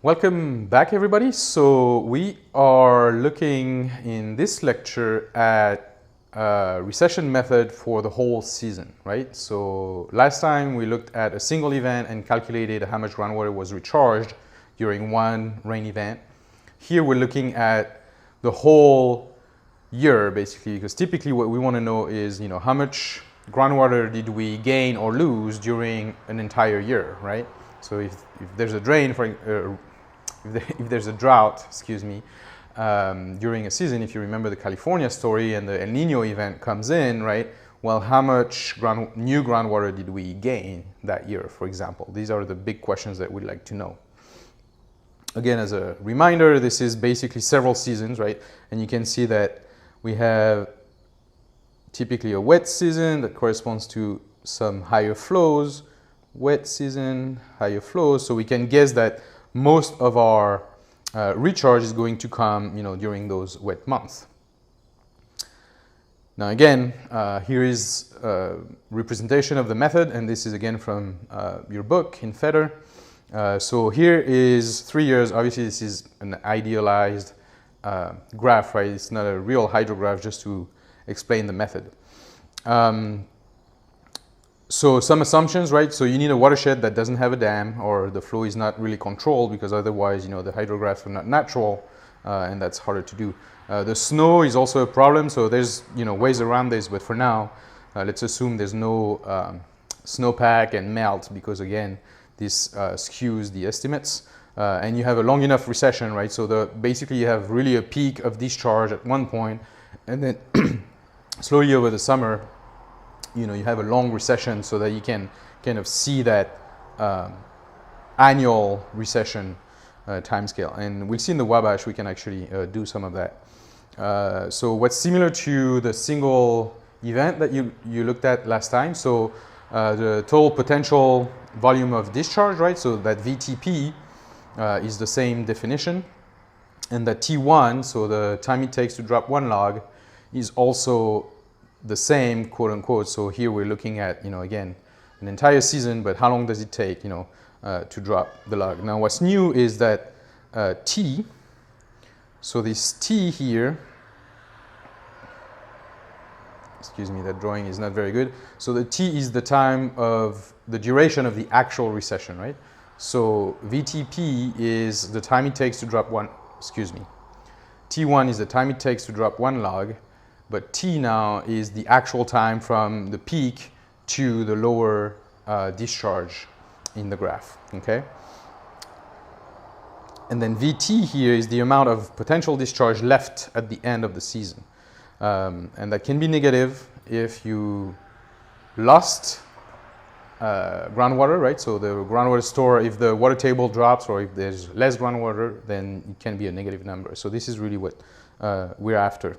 Welcome back, everybody. So we are looking in this lecture at recession method for the whole season, right? So last time we looked at a single event and calculated how much groundwater was recharged during one rain event. Here we're looking at the whole year, basically, because typically what we want to know is, how much groundwater did we gain or lose during an entire year, right? So if there's a drain, if there's a drought, during a season, if you remember the California story and the El Nino event comes in, right? Well, how much new groundwater did we gain that year, for example? These are the big questions that we'd like to know. Again, as a reminder, this is basically several seasons, right? And you can see that we have typically a wet season that corresponds to some higher flows, wet season, higher flows. So we can guess that most of our recharge is going to come, during those wet months. Now again, here is a representation of the method, and this is again from your book in Feather. So here is 3 years. Obviously, this is an idealized graph, right? It's not a real hydrograph, just to explain the method. So some assumptions, right? So you need a watershed that doesn't have a dam, or the flow is not really controlled, because otherwise, the hydrographs are not natural, and that's harder to do. The snow is also a problem, so there's ways around this, but for now, let's assume there's no snowpack and melt, because again, this skews the estimates. And you have a long enough recession, right? So basically you have really a peak of discharge at one point, and then slowly over the summer, you have a long recession, so that you can kind of see that annual recession timescale. And we'll see in the Wabash, we can actually do some of that. So what's similar to the single event that you looked at last time, so the total potential volume of discharge, right? So that VTP is the same definition. And that T1, so the time it takes to drop 1 log, is also the same, quote unquote. So here we're looking at, again, an entire season, but how long does it take, to drop the log? Now what's new is that T, so this T here, excuse me, that drawing is not very good. So the T is the time of the duration of the actual recession, right? So VTP is the time it takes to drop T1 is the time it takes to drop 1 log, but T now is the actual time from the peak to the lower discharge in the graph, okay? And then VT here is the amount of potential discharge left at the end of the season. And that can be negative if you lost groundwater, right? So the groundwater store, if the water table drops or if there's less groundwater, then it can be a negative number. So this is really what we're after.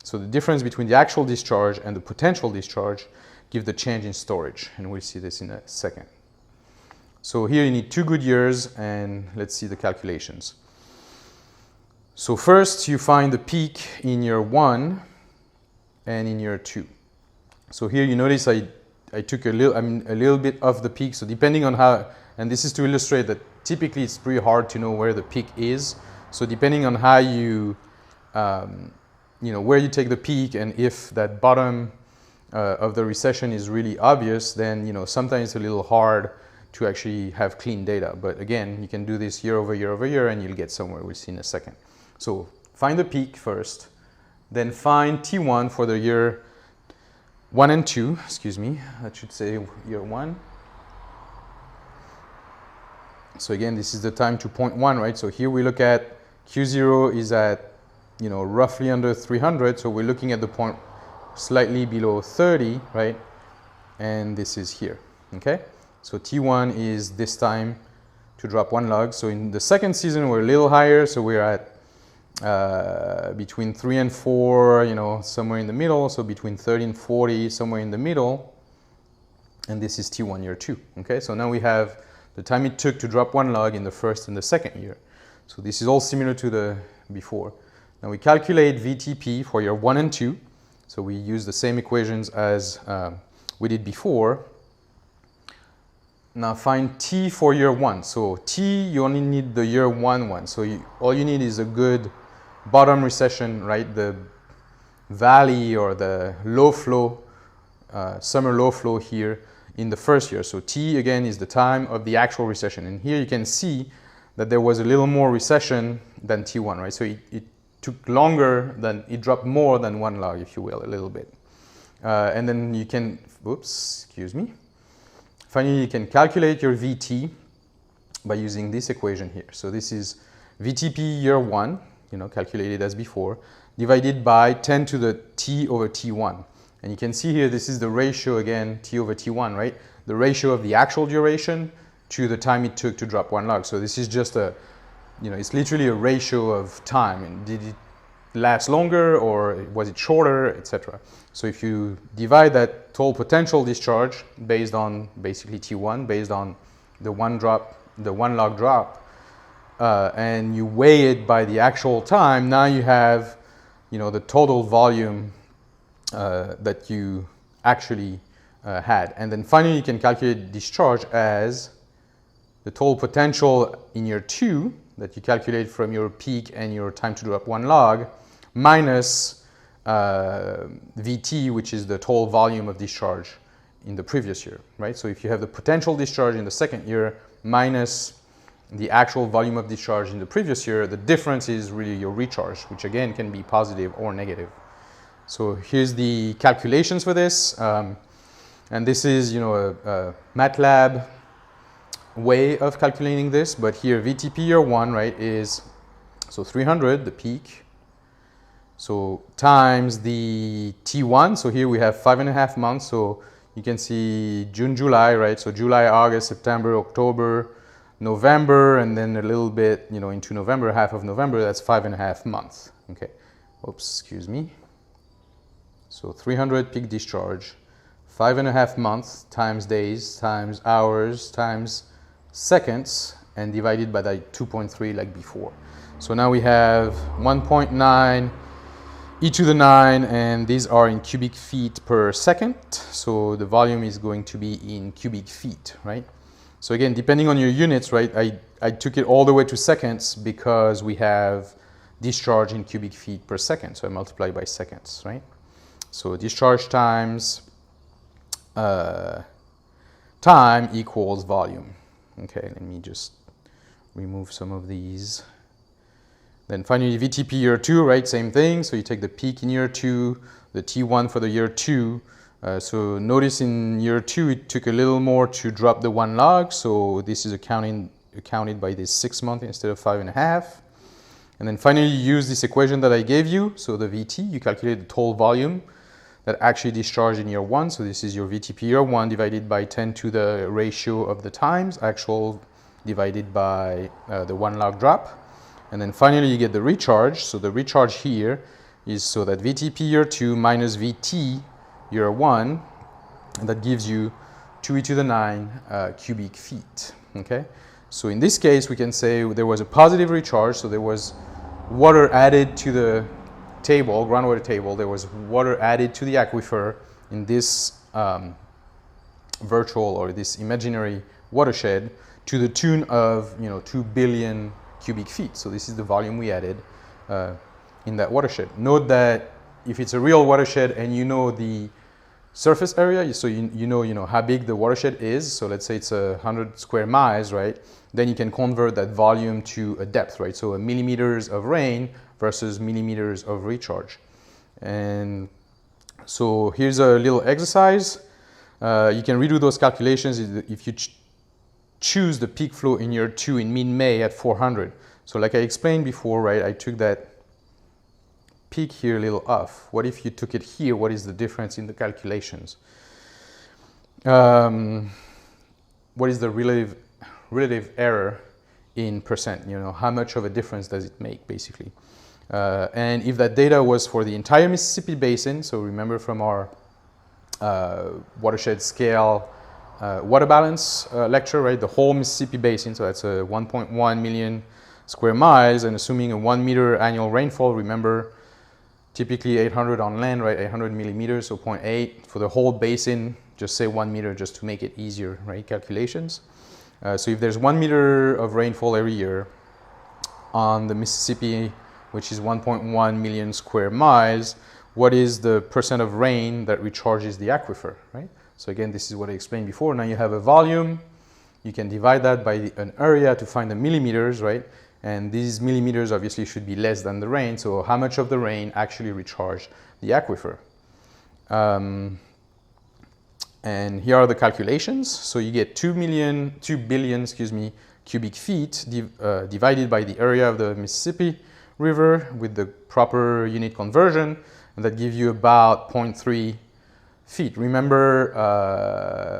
So the difference between the actual discharge and the potential discharge give the change in storage, and we'll see this in a second. So here you need 2 good years, and let's see the calculations. So first you find the peak in year 1 and in year 2. So here you notice I took a little bit of the peak. So depending on how, and this is to illustrate that typically it's pretty hard to know where the peak is. So depending on how you, where you take the peak, and if that bottom of the recession is really obvious, then sometimes it's a little hard to actually have clean data. But again, you can do this year over year over year, and you'll get somewhere. We'll see in a second. So find the peak first, then find T1 for the year 1 and 2, that should say year 1. So again, this is the time to 0.1, right? So here we look at Q0 is at, roughly under 300. So we're looking at the point slightly below 30, right? And this is here, okay? So T1 is this time to drop 1 log. So in the second season, we're a little higher. So we're at between 3 and 4, somewhere in the middle. So between 30 and 40, somewhere in the middle. And this is T1 year 2, okay? So now we have the time it took to drop 1 log in the first and the second year. So this is all similar to the before. Now we calculate VTP for year 1 and 2. So we use the same equations as we did before. Now find T for year 1. So T, you only need the year 1. So all you need is a good bottom recession, right? The valley or the low flow, summer low flow here in the first year. So T again is the time of the actual recession. And here you can see that there was a little more recession than T1, right? So it took longer than, it dropped more than 1 log, if you will, a little bit. And then you can, oops, excuse me. Finally, you can calculate your VT by using this equation here. So this is VTP year 1, calculated as before, divided by 10 to the T over T1. And you can see here, this is the ratio again, T over T1, right? The ratio of the actual duration to the time it took to drop 1 log. So this is just a, it's literally a ratio of time. And did it last longer or was it shorter, etc. So if you divide that total potential discharge based on basically T1, based on the 1 log drop, and you weigh it by the actual time, now you have, the total volume that you actually had. And then finally you can calculate discharge as the total potential in year 2 that you calculate from your peak and your time to drop 1 log minus VT, which is the total volume of discharge in the previous year, right? So if you have the potential discharge in the second year minus the actual volume of discharge in the previous year, the difference is really your recharge, which again can be positive or negative. So here's the calculations for this. And this is, a MATLAB way of calculating this, but here VTP year 1, right, is, so 300, the peak, so times the T1, so here we have 5.5 months, so you can see June, July, right, so July, August, September, October, November, and then a little bit, into November, half of November, that's 5.5 months, okay, oops, excuse me. So 300 peak discharge, 5.5 months times days, times hours, times seconds, and divided by that 2.3 like before. So now we have 1.9 e to the 9, and these are in cubic feet per second. So the volume is going to be in cubic feet, right? So again, depending on your units, right, I took it all the way to seconds because we have discharge in cubic feet per second. So I multiply by seconds, right? So discharge times time equals volume. Okay, let me just remove some of these. Then finally, VTP year 2, right, same thing. So you take the peak in year 2, the T1 for the year 2. So notice in year 2, it took a little more to drop the 1 log. So this is accounted by this 6 months instead of 5.5. And then finally, you use this equation that I gave you. So the VT, you calculate the total volume that actually discharged in year 1. So this is your VTP year 1 divided by 10 to the ratio of the times, actual divided by the 1 log drop. And then finally you get the recharge. So the recharge here is so that VTP year 2 minus VT year 1, and that gives you 2 e to the 9 cubic feet, okay? So in this case, we can say there was a positive recharge, so there was water added to the table, groundwater table, there was water added to the aquifer in this virtual or this imaginary watershed to the tune of 2 billion cubic feet. So this is the volume we added in that watershed. Note that if it's a real watershed and you know the surface area, so you know how big the watershed is, so let's say it's 100 square miles, right? Then you can convert that volume to a depth, right? So millimeters of rain versus millimeters of recharge. And so here's a little exercise. You can redo those calculations if you choose the peak flow in year 2 in mid-May at 400. So like I explained before, right, I took that peak here a little off. What if you took it here? What is the difference in the calculations? What is the relative error in percent? How much of a difference does it make, basically? And if that data was for the entire Mississippi Basin, so remember from our watershed scale water balance lecture, right? The whole Mississippi Basin, so that's 1.1 million square miles, and assuming a 1 meter annual rainfall, remember, typically 800 on land, right? 800 millimeters, so 0.8 for the whole basin, just say 1 meter just to make it easier, right? Calculations. So if there's 1 meter of rainfall every year on the Mississippi, which is 1.1 million square miles, what is the percent of rain that recharges the aquifer, right? So again, this is what I explained before. Now you have a volume. You can divide that by an area to find the millimeters, right? And these millimeters obviously should be less than the rain. So how much of the rain actually recharged the aquifer? And here are the calculations. So you get 2 billion, cubic feet divided by the area of the Mississippi River with the proper unit conversion, and that gives you about 0.3 feet. Remember,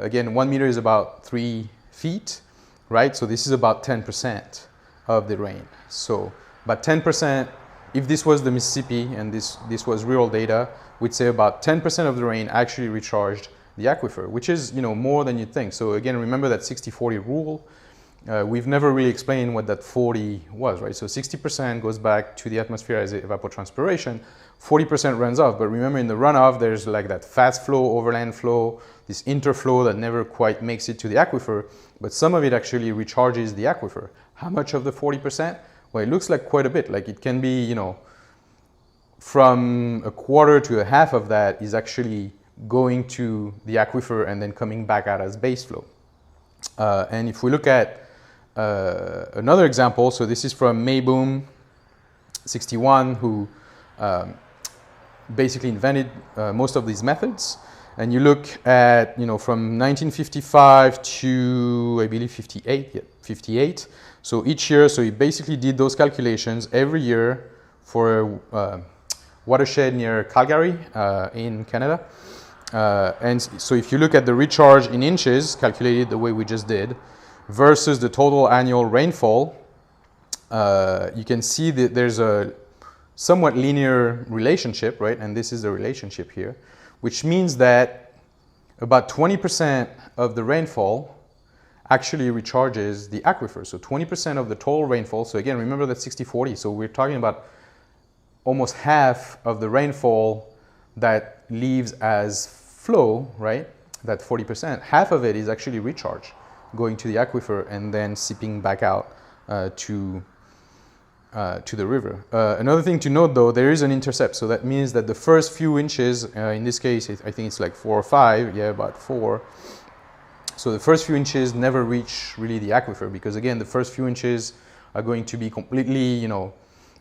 again, 1 meter is about 3 feet, right? So this is about 10% of the rain. So about 10%, if this was the Mississippi and this was real data, we'd say about 10% of the rain actually recharged the aquifer, which is, you know, more than you'd think. So again, remember that 60-40 rule. We've never really explained what that 40 was, right? So 60% goes back to the atmosphere as evapotranspiration, 40% runs off. But remember, in the runoff, there's like that fast flow, overland flow, this interflow that never quite makes it to the aquifer, but some of it actually recharges the aquifer. How much of the 40%? Well, it looks like quite a bit. Like it can be, you know, from a quarter to a half of that is actually going to the aquifer and then coming back out as base flow. And if we look at another example, so this is from Mayboom 61, who basically invented most of these methods. And you look at, you know, from 1955 to, I believe, 58. So each year, so he basically did those calculations every year for a watershed near Calgary in Canada. And so if you look at the recharge in inches, calculated the way we just did, versus the total annual rainfall, you can see that there's a somewhat linear relationship, right? And this is the relationship here, which means that about 20% of the rainfall actually recharges the aquifer. So 20% of the total rainfall. So again, remember that 60-40. So we're talking about almost half of the rainfall that leaves as flow, right? That 40%, half of it is actually recharge, going to the aquifer and then seeping back out to the river. Another thing to note, though, there is an intercept. So that means that the first few inches, in this case, I think it's like 4 or 5, yeah, about 4. So the first few inches never reach really the aquifer because, again, the first few inches are going to be completely, you know,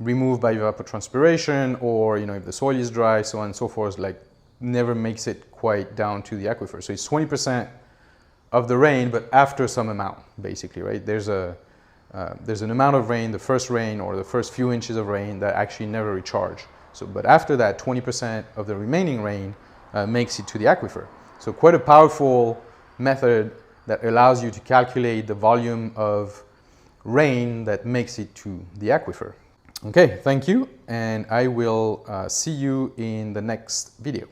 removed by evapotranspiration, or, you know, if the soil is dry, so on and so forth, like never makes it quite down to the aquifer. So it's 20% of the rain, but after some amount, basically, right? There's an amount of rain, the first rain or the first few inches of rain, that actually never recharge. So, but after that, 20% of the remaining rain makes it to the aquifer. So quite a powerful method that allows you to calculate the volume of rain that makes it to the aquifer. Okay, thank you, and I will see you in the next video.